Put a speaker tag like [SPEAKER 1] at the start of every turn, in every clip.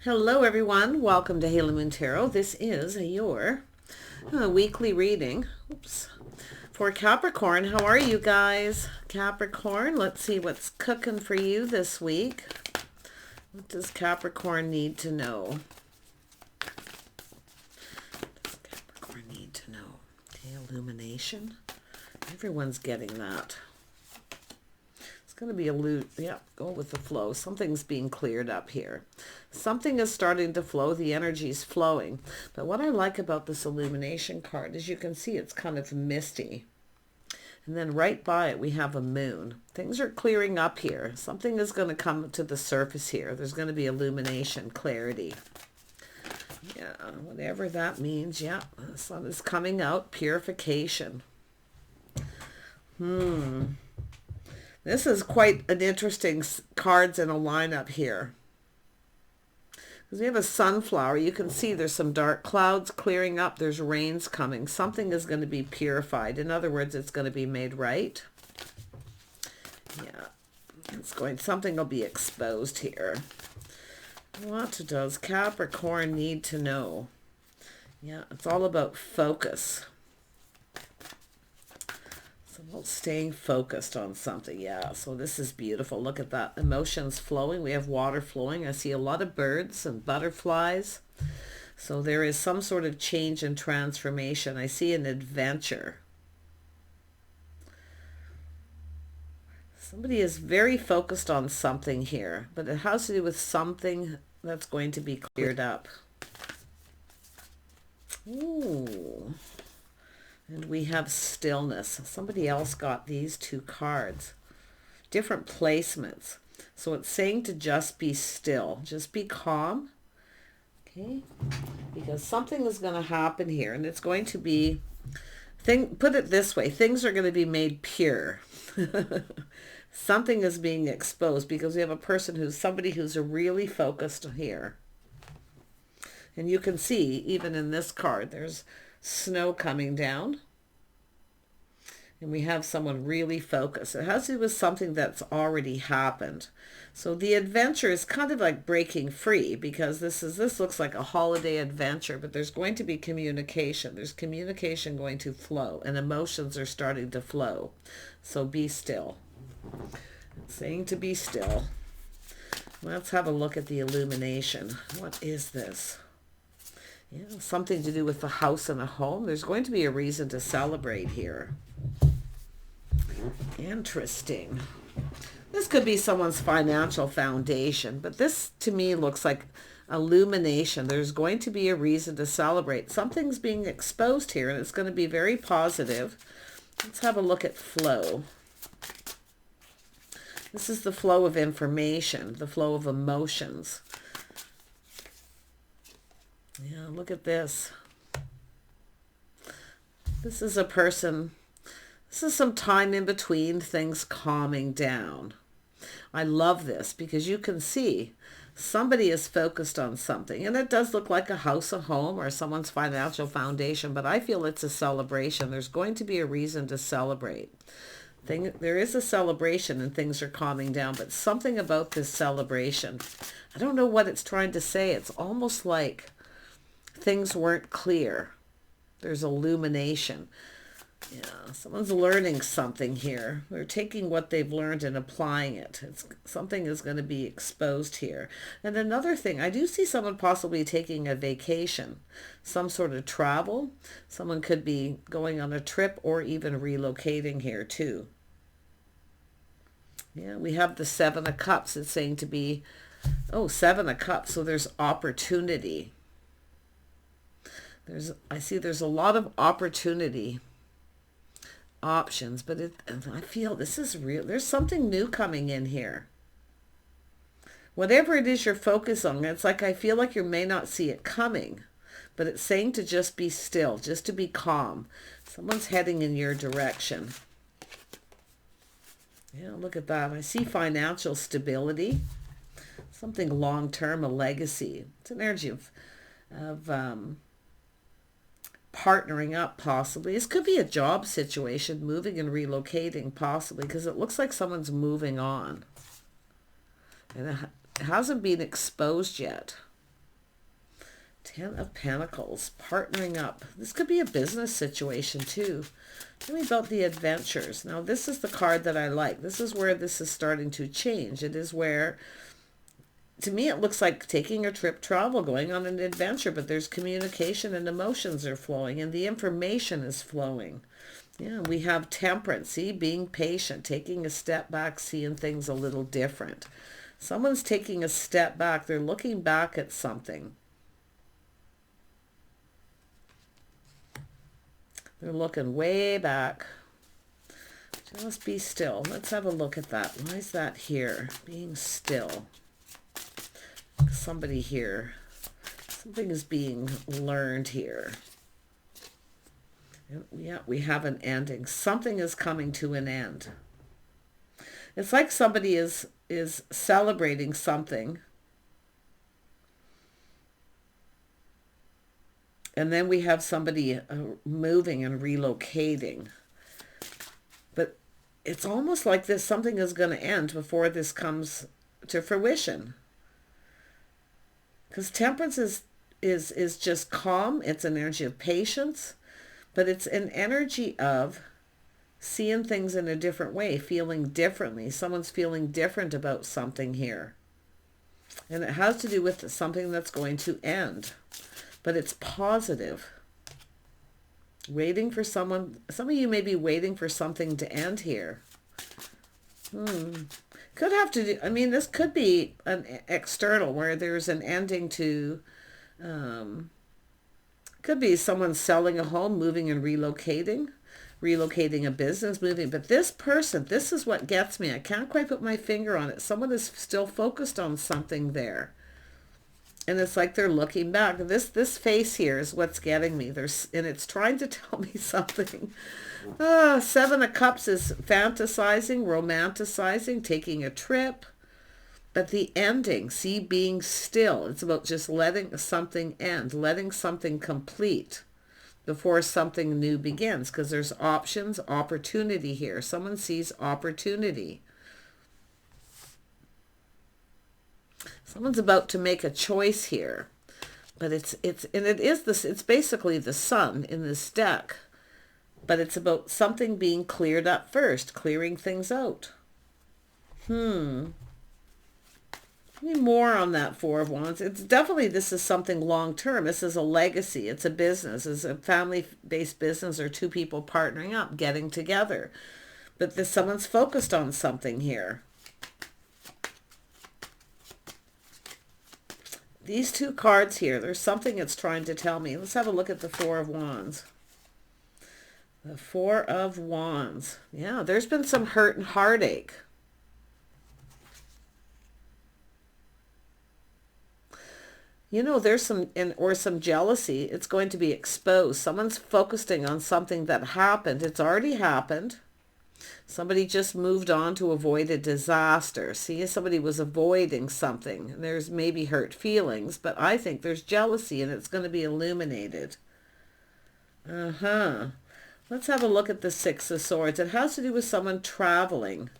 [SPEAKER 1] Hello everyone, welcome to Halo Moon Tarot. This is your weekly reading. Oops. For Capricorn. How are you guys? Capricorn, let's see what's cooking for you this week. What does Capricorn need to know? What does Capricorn need to know? Okay, illumination. Everyone's getting that. Going to be go with the flow. Something's being cleared up here. Something is starting to flow. The energy's flowing. But what I like about this illumination card is you can see it's kind of misty. And then right by it we have a moon. Things are clearing up here. Something is going to come to the surface here. There's going to be illumination, clarity. Yeah, whatever that means. Yeah, the sun is coming out. Purification. This is quite an interesting cards in a lineup here. Because we have a sunflower. You can see there's some dark clouds clearing up. There's rains coming. Something is going to be purified. In other words, it's going to be made right. Yeah. Something will be exposed here. What does Capricorn need to know? Yeah, it's all about focus. Well, staying focused on something. Yeah, so this is beautiful. Look at that. Emotions flowing. We have water flowing. I see a lot of birds and butterflies. So there is some sort of change and transformation. I see an adventure. Somebody is very focused on something here, but it has to do with something that's going to be cleared up. Ooh. And we have stillness. Somebody else got these two cards. Different placements. So it's saying to just be still. Just be calm. Okay? Because something is going to happen here. And it's going to be... Put it this way. Things are going to be made pure. Something is being exposed. Because we have somebody who's really focused here. And you can see, even in this card, there's snow coming down, and we have someone really focused. It has to do with something that's already happened. So the adventure is kind of like breaking free, because this looks like a holiday adventure, but there's going to be communication. There's communication going to flow, and emotions are starting to flow. So be still. It's saying to be still. Let's have a look at the illumination. What is this? Yeah, something to do with the house and a home. There's going to be a reason to celebrate here. Interesting. This could be someone's financial foundation, but this to me looks like illumination. There's going to be a reason to celebrate. Something's being exposed here, and it's going to be very positive. Let's have a look at flow. This is the flow of information, the flow of emotions. Yeah, look at this. This is a person. This is some time in between things calming down. I love this because you can see somebody is focused on something. And it does look like a house, a home, or someone's financial foundation. But I feel it's a celebration. There's going to be a reason to celebrate. There is a celebration and things are calming down. But something about this celebration, I don't know what it's trying to say. It's almost like things weren't clear. There's illumination. Yeah, someone's learning something here. They're taking what they've learned and applying it. Something is going to be exposed here. And another thing, I do see someone possibly taking a vacation, some sort of travel. Someone could be going on a trip or even relocating here too. Yeah, we have the Seven of Cups. It's saying to be, Seven of Cups. So there's opportunity. I see there's a lot of opportunity options, but I feel this is real. There's something new coming in here. Whatever it is you're focused on, it's like I feel like you may not see it coming, but it's saying to just be still, just to be calm. Someone's heading in your direction. Yeah, look at that. I see financial stability, something long-term, a legacy. It's an energy of partnering up possibly. This could be a job situation, moving and relocating possibly, because it looks like someone's moving on. And it hasn't been exposed yet. Ten of Pentacles, partnering up. This could be a business situation too. Tell me about the adventures. Now, this is the card that I like. This is where this is starting to change. It is where, to me, it looks like taking a trip, travel, going on an adventure, but there's communication and emotions are flowing and the information is flowing. Yeah, we have Temperance, see, being patient, taking a step back, seeing things a little different. Someone's taking a step back. They're looking back at something. They're looking way back. Just be still. Let's have a look at that. Why is that here? Being still. Somebody here. Something is being learned here. Yeah, we have an ending. Something is coming to an end. It's like somebody is celebrating something. And then we have somebody moving and relocating. But it's almost like this, something is going to end before this comes to fruition. Because Temperance is just calm. It's an energy of patience. But it's an energy of seeing things in a different way, feeling differently. Someone's feeling different about something here. And it has to do with something that's going to end. But it's positive. Waiting for someone. Some of you may be waiting for something to end here. Could have to do, I mean, this could be an external where there's an ending to, could be someone selling a home, moving and relocating a business, moving. But this person, this is what gets me. I can't quite put my finger on it. Someone is still focused on something there. And it's like they're looking back. This face here is what's getting me. And it's trying to tell me something. Seven of Cups is fantasizing, romanticizing, taking a trip. But the ending, see, being still. It's about just letting something end, letting something complete before something new begins. Because there's options, opportunity here. Someone sees opportunity. Someone's about to make a choice here, but it's basically the Sun in this deck, but it's about something being cleared up first, clearing things out. Any more on that Four of Wands? It's definitely, this is something long-term. This is a legacy. It's a business. It's a family-based business or two people partnering up, getting together. But someone's focused on something here. These two cards here, there's something it's trying to tell me. Let's have a look at the Four of Wands. The Four of Wands. Yeah, there's been some hurt and heartache. You know, there's some jealousy. It's going to be exposed. Someone's focusing on something that happened. It's already happened. Somebody just moved on to avoid a disaster. See, somebody was avoiding something. There's maybe hurt feelings, but I think there's jealousy and it's going to be illuminated. Let's have a look at the Six of Swords. It has to do with someone traveling.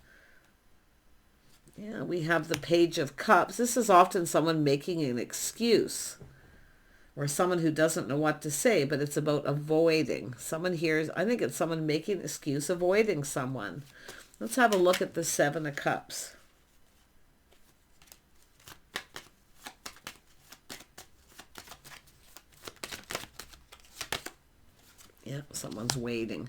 [SPEAKER 1] Yeah, we have the Page of Cups. This is often someone making an excuse. Or someone who doesn't know what to say, but it's about avoiding. Someone here, I think it's someone making an excuse, avoiding someone. Let's have a look at the Seven of Cups. Yeah, someone's waiting.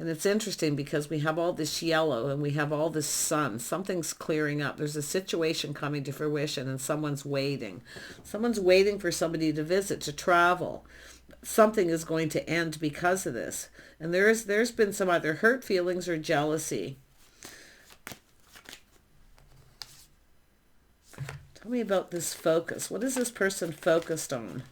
[SPEAKER 1] And it's interesting because we have all this yellow and we have all this sun. Something's clearing up. There's a situation coming to fruition and someone's waiting. Someone's waiting for somebody to visit, to travel. Something is going to end because of this. And there's been some either hurt feelings or jealousy. Tell me about this focus. What is this person focused on?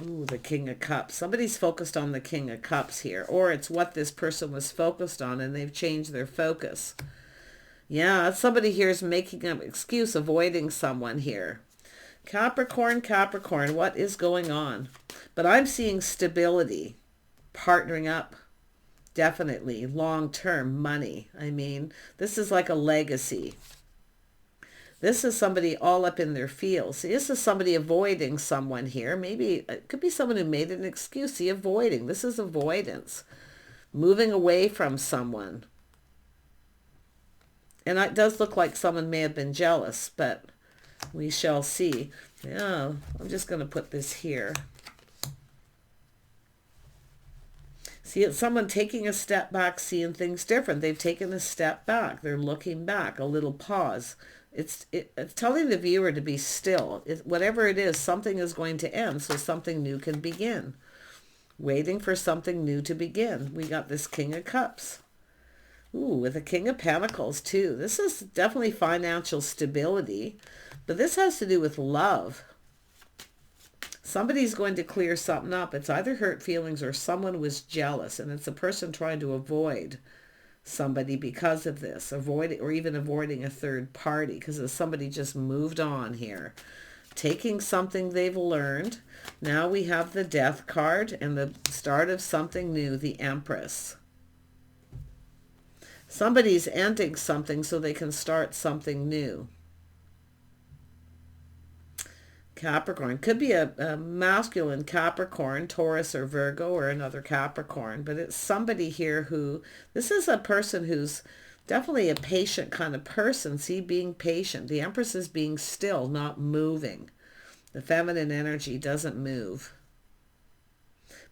[SPEAKER 1] Ooh, the King of Cups. Somebody's focused on the King of Cups here. Or it's what this person was focused on and they've changed their focus. Yeah, somebody here is making an excuse, avoiding someone here. Capricorn, what is going on? But I'm seeing stability, partnering up, definitely, long-term money. I mean, this is like a legacy. This is somebody all up in their feels. See, this is somebody avoiding someone here. Maybe it could be someone who made an excuse. See, avoiding. This is avoidance. Moving away from someone. And it does look like someone may have been jealous, but we shall see. Yeah, I'm just going to put this here. See, it's someone taking a step back, seeing things different. They've taken a step back. They're looking back, a little pause. It's telling the viewer to be still. Whatever it is, something is going to end, so something new can begin. Waiting for something new to begin. We got this King of Cups. Ooh, with a King of Pentacles too. This is definitely financial stability, but this has to do with love. Somebody's going to clear something up. It's either hurt feelings or someone was jealous, and it's a person trying to avoid somebody because of this, or even avoiding a third party because somebody just moved on here, taking something they've learned. Now we have the Death card and the start of something new, the Empress. Somebody's ending something so they can start something new. Capricorn. Could be a masculine Capricorn, Taurus or Virgo, or another Capricorn. But it's somebody here who, this is a person who's definitely a patient kind of person. See, being patient. The Empress is being still, not moving. The feminine energy doesn't move.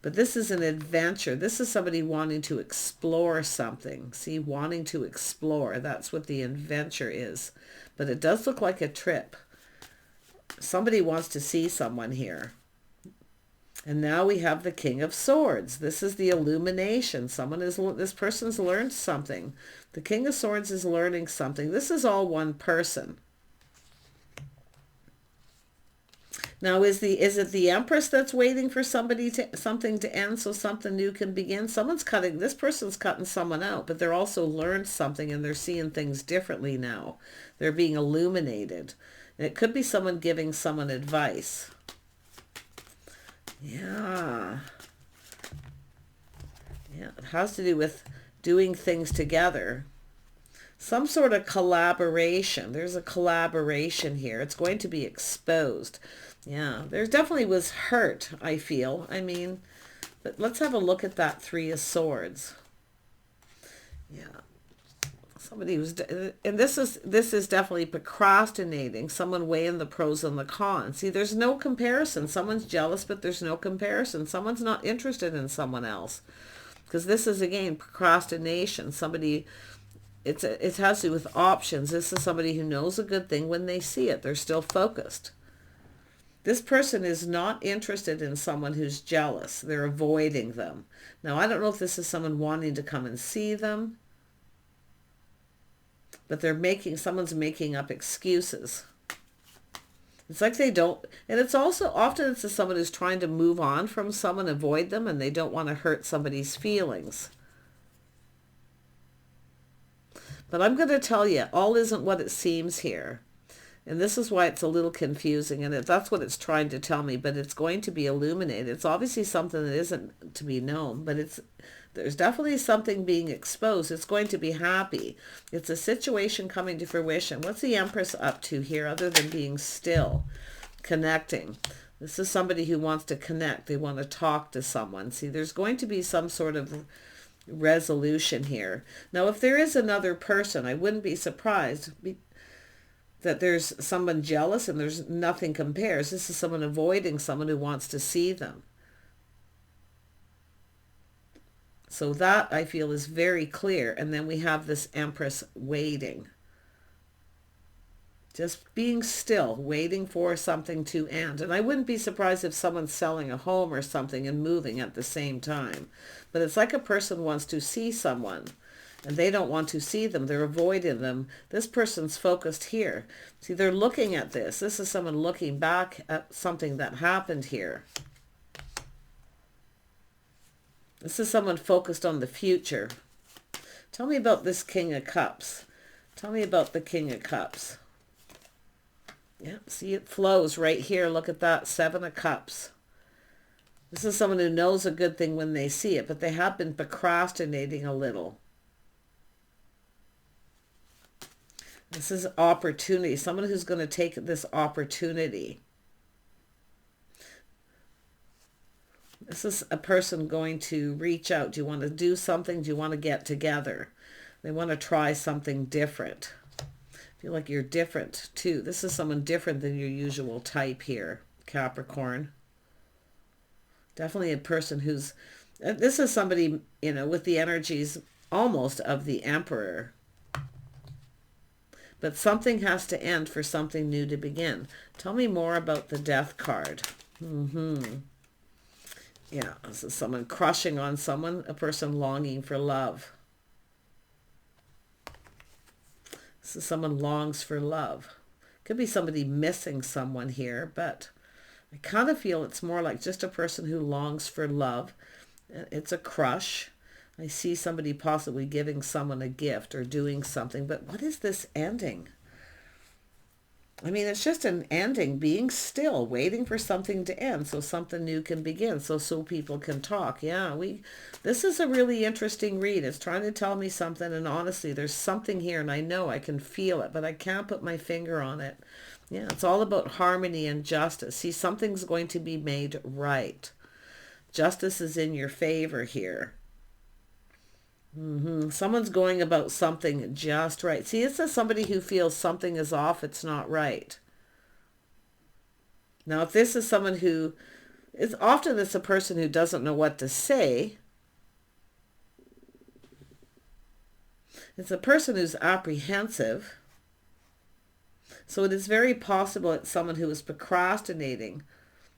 [SPEAKER 1] But this is an adventure. This is somebody wanting to explore something. See, wanting to explore. That's what the adventure is. But it does look like a trip. Somebody wants to see someone here. And now we have the King of Swords. This is the illumination. This person's learned something. The King of Swords is learning something. This is all one person. Now, is it the Empress that's waiting for something to end so something new can begin? This person's cutting someone out, but they're also learned something and they're seeing things differently now. They're being illuminated. And it could be someone giving someone advice. Yeah. Yeah, it has to do with doing things together. Some sort of collaboration. There's a collaboration here. It's going to be exposed. Yeah, there definitely was hurt, I feel. I mean, but let's have a look at that Three of Swords. Yeah. Somebody who's, and this is definitely procrastinating. Someone weighing the pros and the cons. See, there's no comparison. Someone's jealous, but there's no comparison. Someone's not interested in someone else. Because this is, again, procrastination. Somebody, it has to do with options. This is somebody who knows a good thing when they see it. They're still focused. This person is not interested in someone who's jealous. They're avoiding them. Now, I don't know if this is someone wanting to come and see them, but someone's making up excuses. It's like they don't, and it's also, often it's someone who's trying to move on from someone, avoid them, and they don't want to hurt somebody's feelings. But I'm going to tell you, all isn't what it seems here. And this is why it's a little confusing, and that's what it's trying to tell me, but it's going to be illuminated. It's obviously something that isn't to be known, but there's definitely something being exposed. It's going to be happy. It's a situation coming to fruition. What's the Empress up to here other than being still, connecting? This is somebody who wants to connect. They want to talk to someone. See, there's going to be some sort of resolution here. Now, if there is another person, I wouldn't be surprised that there's someone jealous and there's nothing compares. This is someone avoiding someone who wants to see them. So that, I feel, is very clear. And then we have this Empress waiting. Just being still, waiting for something to end. And I wouldn't be surprised if someone's selling a home or something and moving at the same time. But it's like a person wants to see someone, and they don't want to see them. They're avoiding them. This person's focused here. See, they're looking at this. This is someone looking back at something that happened here. This is someone focused on the future. Tell me about this King of Cups. Tell me about the King of Cups. Yeah, see, it flows right here. Look at that, Seven of Cups. This is someone who knows a good thing when they see it, but they have been procrastinating a little. This is opportunity. Someone who's going to take this opportunity. This is a person going to reach out. Do you want to do something? Do you want to get together? They want to try something different. I feel like you're different too. This is someone different than your usual type here, Capricorn. Definitely a person who's, this is somebody, you know, with the energies almost of the Emperor. But something has to end for something new to begin. Tell me more about the Death card. Yeah, this is someone crushing on someone, a person longing for love. This is someone longs for love. Could be somebody missing someone here, but I kind of feel it's more like just a person who longs for love. It's a crush. I see somebody possibly giving someone a gift or doing something, but what is this ending? I mean, it's just an ending, being still, waiting for something to end so something new can begin, so people can talk. Yeah, this is a really interesting read. It's trying to tell me something, and honestly, there's something here, and I know I can feel it, but I can't put my finger on it. Yeah, it's all about harmony and justice. See, something's going to be made right. Justice is in your favor here. Someone's going about something just right. See, this is somebody who feels something is off, it's not right. Now, if this is someone who, it's a person who doesn't know what to say. It's a person who's apprehensive. So it is very possible it's someone who is procrastinating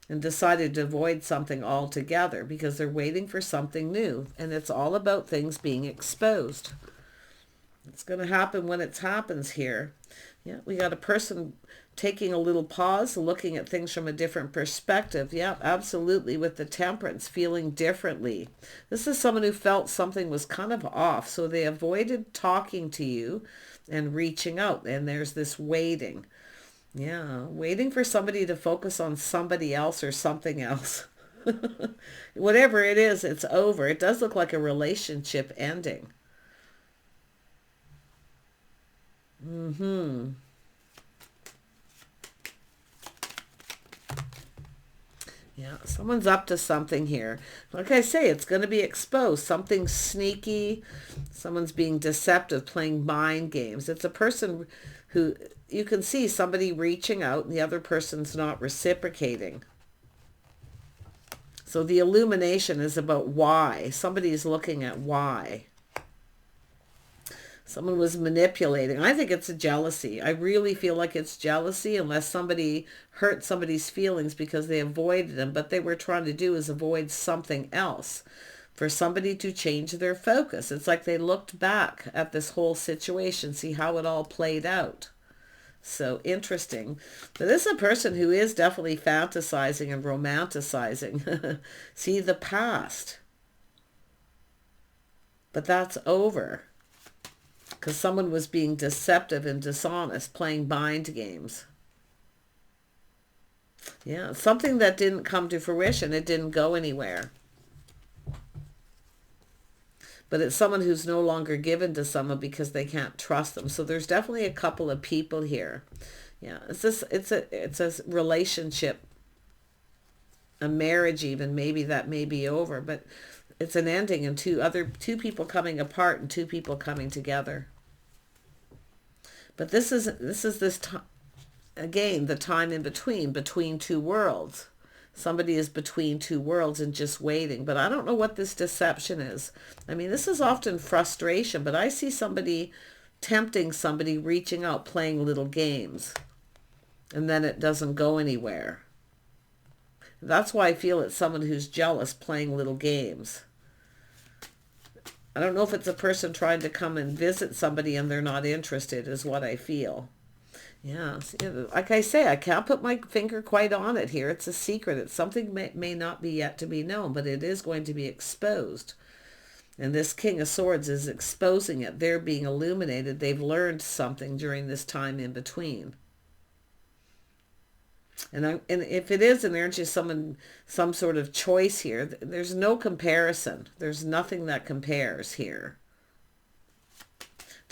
[SPEAKER 1] and decided to avoid something altogether because they're waiting for something new. And it's all about things being exposed. It's going to happen when it happens here. Yeah, we got a person taking a little pause, looking at things from a different perspective. Yeah, absolutely, with the Temperance, feeling differently. This is someone who felt something was kind of off, so they avoided talking to you and reaching out. And there's this waiting. Yeah, waiting for somebody to focus on somebody else or something else. Whatever it is, it's over. It does look like a relationship ending. Yeah, someone's up to something here. Like I say, it's going to be exposed. Something sneaky. Someone's being deceptive, playing mind games. It's a person who, you can see somebody reaching out and the other person's not reciprocating. So the illumination is about why. Somebody's looking at why. Someone was manipulating. I think it's a jealousy. I really feel like it's jealousy unless somebody hurt somebody's feelings because they avoided them. But they were trying to do is avoid something else for somebody to change their focus. It's like they looked back at this whole situation, see how it all played out. So interesting. But this is a person who is definitely fantasizing and romanticizing. See the past. But that's over. Because someone was being deceptive and dishonest, playing mind games. Yeah, something that didn't come to fruition. It didn't go anywhere. But it's someone who's no longer given to someone because they can't trust them. So there's definitely a couple of people here. Yeah, it's a relationship, a marriage even. Maybe that may be over, but it's an ending and two people coming apart and two people coming together. But this is again the time in between two worlds. Somebody is between two worlds and just waiting. But I don't know what this deception is. I mean, this is often frustration, but I see somebody tempting somebody, reaching out, playing little games. And then it doesn't go anywhere. That's why I feel it's someone who's jealous, playing little games. I don't know if it's a person trying to come and visit somebody and they're not interested, is what I feel. Yeah, like I say, I can't put my finger quite on it here. It's a secret. It's something may not be yet to be known, but it is going to be exposed. And this King of Swords is exposing it. They're being illuminated. They've learned something during this time in between. And if it is an energy, some sort of choice here, there's no comparison. There's nothing that compares here.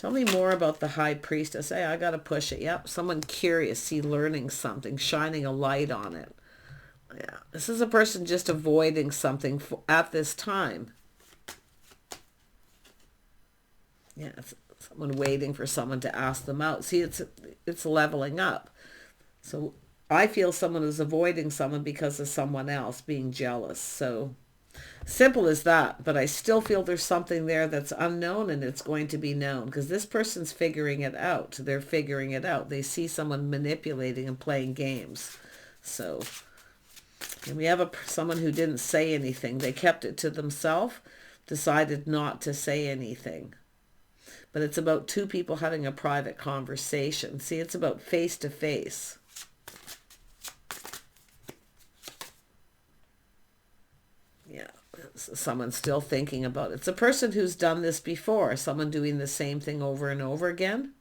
[SPEAKER 1] Tell me more about the High Priestess. Hey, I got to push it. Yep, someone curious, see, learning something, shining a light on it. Yeah, this is a person just avoiding something at this time. Yeah, it's someone waiting for someone to ask them out. See, it's leveling up. So I feel someone is avoiding someone because of someone else being jealous. So simple as that. But I still feel there's something there that's unknown, and it's going to be known because this person's figuring it out. They're figuring it out. They see someone manipulating and playing games. So, and we have someone who didn't say anything. They kept it to themselves, decided not to say anything. But it's about two people having a private conversation. See, it's about face to face. Yeah, someone's still thinking about it. It's a person who's done this before. Someone doing the same thing over and over again.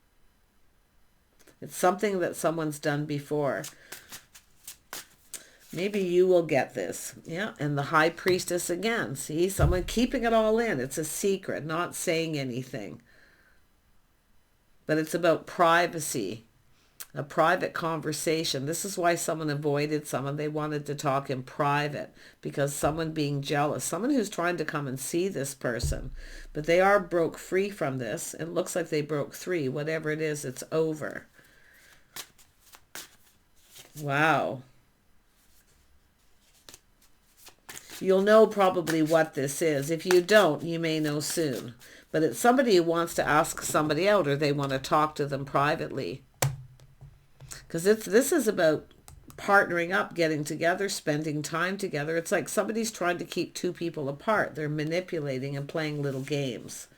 [SPEAKER 1] It's something that someone's done before. Maybe you will get this. Yeah, and the High Priestess again. See, someone keeping it all in. It's a secret, not saying anything. But it's about privacy, a private conversation. This is why someone avoided someone. They wanted to talk in private because someone being jealous, someone who's trying to come and see this person. But they are broke free from this. It looks like they broke free. Whatever it is, it's over. Wow. You'll know probably what this is. If you don't, you may know soon. But it's somebody who wants to ask somebody out, or they want to talk to them privately. Because this is about partnering up, getting together, spending time together. It's like somebody's trying to keep two people apart. They're manipulating and playing little games.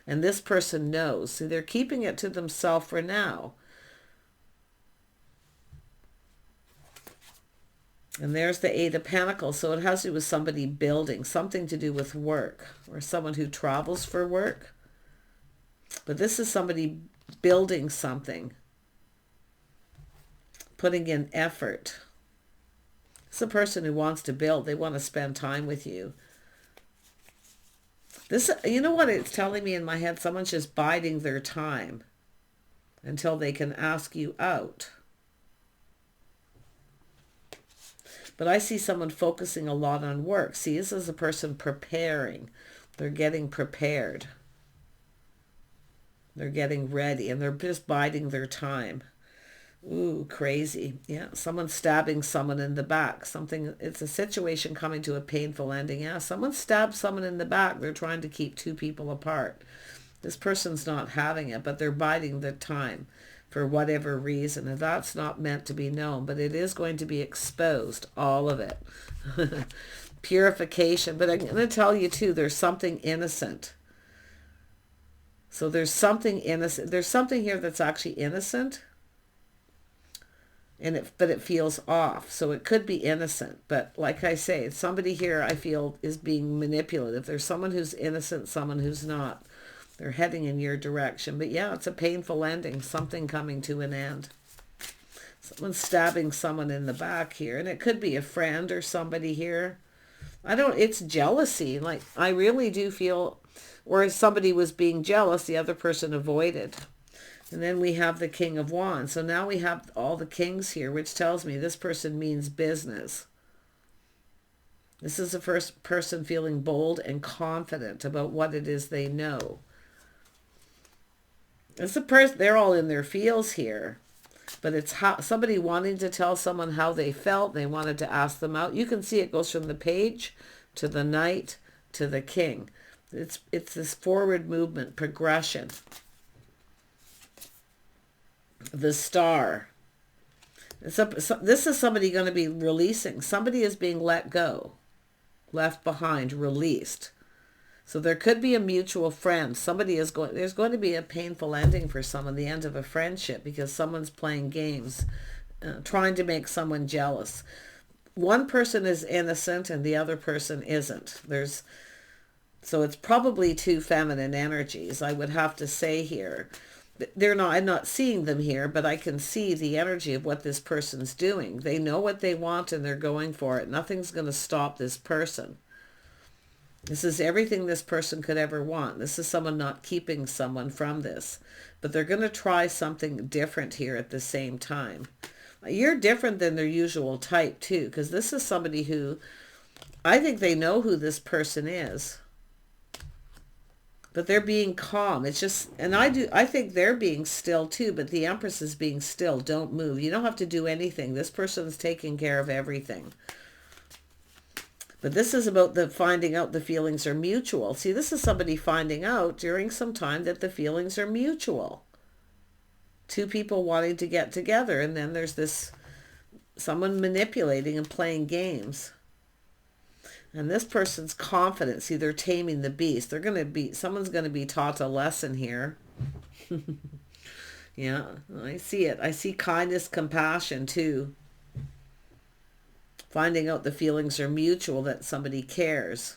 [SPEAKER 1] And this person knows. See, they're keeping it to themselves for now. And there's the Eight of Pentacles. So it has to do with somebody building, something to do with work, or someone who travels for work. But this is somebody building something, putting in effort. It's a person who wants to build. They want to spend time with you. This, you know what it's telling me in my head? Someone's just biding their time until they can ask you out. But I see someone focusing a lot on work. See, this is a person preparing. They're getting prepared. They're getting ready, and they're just biding their time. Ooh, crazy. Yeah, someone stabbing someone in the back. It's a situation coming to a painful ending. Yeah, someone stabbed someone in the back. They're trying to keep two people apart. This person's not having it, but they're biding the time for whatever reason. And that's not meant to be known, but it is going to be exposed, all of it. Purification. But I'm going to tell you too, there's something innocent. So there's something innocent. There's something here that's actually innocent. But it feels off. So it could be innocent. But like I say, somebody here I feel is being manipulative. There's someone who's innocent, someone who's not. They're heading in your direction. But yeah, it's a painful ending. Something coming to an end. Someone's stabbing someone in the back here. And it could be a friend or somebody here. It's jealousy. Like, I really do feel, or somebody was being jealous, the other person avoided. And then we have the King of Wands. So now we have all the kings here, which tells me this person means business. This is the first person feeling bold and confident about what it is they know. It's the person, they're all in their feels here. But it's somebody wanting to tell someone how they felt. They wanted to ask them out. You can see it goes from the Page to the Knight to the King. It's this forward movement, progression. The Star. This is somebody going to be releasing. Somebody is being let go, left behind, released. So there could be a mutual friend. There's going to be a painful ending for someone, the end of a friendship, because someone's playing games, trying to make someone jealous. One person is innocent and the other person isn't. So it's probably two feminine energies, I would have to say here. I'm not seeing them here, but I can see the energy of what this person's doing. They know what they want and they're going for it. Nothing's going to stop this person. This is everything this person could ever want. This is someone not keeping someone from this. But they're going to try something different here at the same time. You're different than their usual type too, because this is somebody who, I think they know who this person is. But they're being calm. It's just, and I think they're being still too, but the Empress is being still. Don't move. You don't have to do anything. This person's taking care of everything. But this is about the finding out the feelings are mutual. See, this is somebody finding out during some time that the feelings are mutual. Two people wanting to get together, and then there's this someone manipulating and playing games. And this person's confident. See, they're taming the beast. Someone's going to be taught a lesson here. Yeah, I see it. I see kindness, compassion too. Finding out the feelings are mutual, that somebody cares.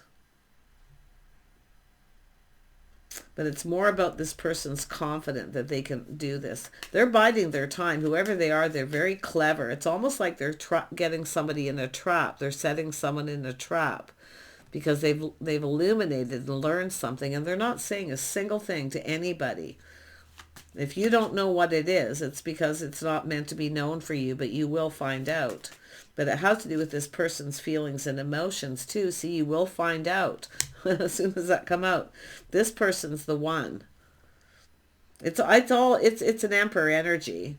[SPEAKER 1] But it's more about this person's confident that they can do this. They're biding their time. Whoever they are, they're very clever. It's almost like they're getting somebody in a trap. They're setting someone in a trap because they've illuminated and learned something, and they're not saying a single thing to anybody. If you don't know what it is, it's because it's not meant to be known for you, but you will find out. But it has to do with this person's feelings and emotions too. See, you will find out as soon as that come out. This person's the one. It's an Emperor energy,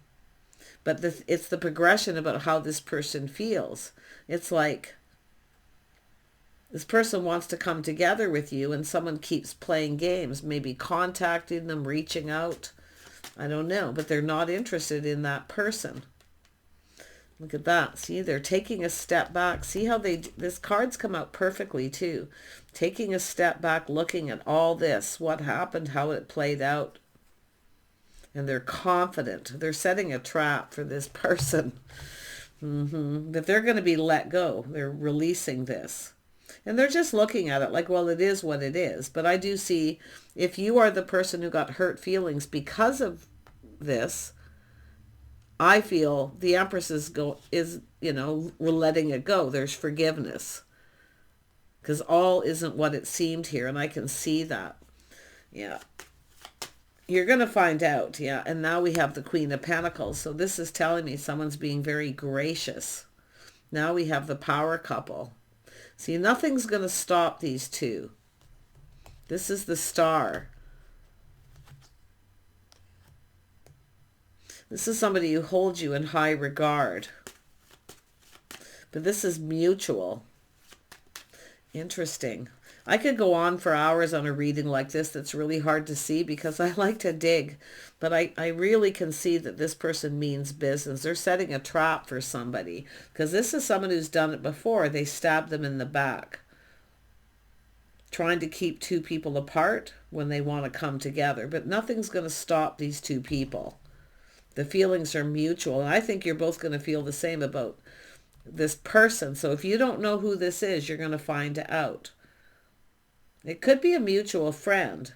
[SPEAKER 1] but it's the progression about how this person feels. It's like this person wants to come together with you, and someone keeps playing games, maybe contacting them, reaching out. I don't know, but they're not interested in that person. Look at that. See, they're taking a step back. See how this card's come out perfectly too. Taking a step back, looking at all this, what happened, how it played out. And they're confident. They're setting a trap for this person. But they're going to be let go. They're releasing this. And they're just looking at it like, well, it is what it is. But I do see, if you are the person who got hurt feelings because of this, I feel the Empress we're letting it go. There's forgiveness. Because all isn't what it seemed here, and I can see that. Yeah. You're going to find out, yeah. And now we have the Queen of Pentacles. So this is telling me someone's being very gracious. Now we have the power couple. See, nothing's going to stop these two. This is the Star. This is somebody who holds you in high regard. But this is mutual. Interesting. I could go on for hours on a reading like this that's really hard to see because I like to dig. But I really can see that this person means business. They're setting a trap for somebody. Because this is someone who's done it before. They stabbed them in the back. Trying to keep two people apart when they want to come together. But nothing's going to stop these two people. The feelings are mutual. And I think you're both going to feel the same about this person. So if you don't know who this is, you're going to find out. It could be a mutual friend.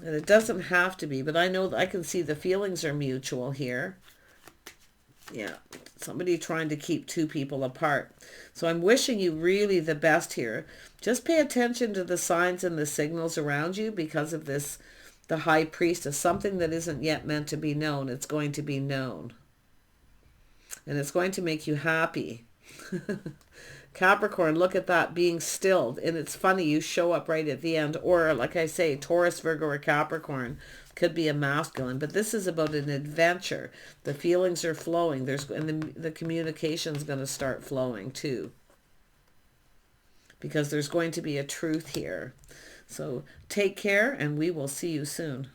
[SPEAKER 1] And it doesn't have to be. But I know that I can see the feelings are mutual here. Yeah. Somebody trying to keep two people apart. So I'm wishing you really the best here. Just pay attention to the signs and the signals around you because of this. The High Priestess, something that isn't yet meant to be known. It's going to be known. And it's going to make you happy. Capricorn, look at that, being stilled. And it's funny, you show up right at the end. Or, like I say, Taurus, Virgo, or Capricorn could be a masculine. But this is about an adventure. The feelings are flowing. And the communication's going to start flowing too. Because there's going to be a truth here. So take care, and we will see you soon.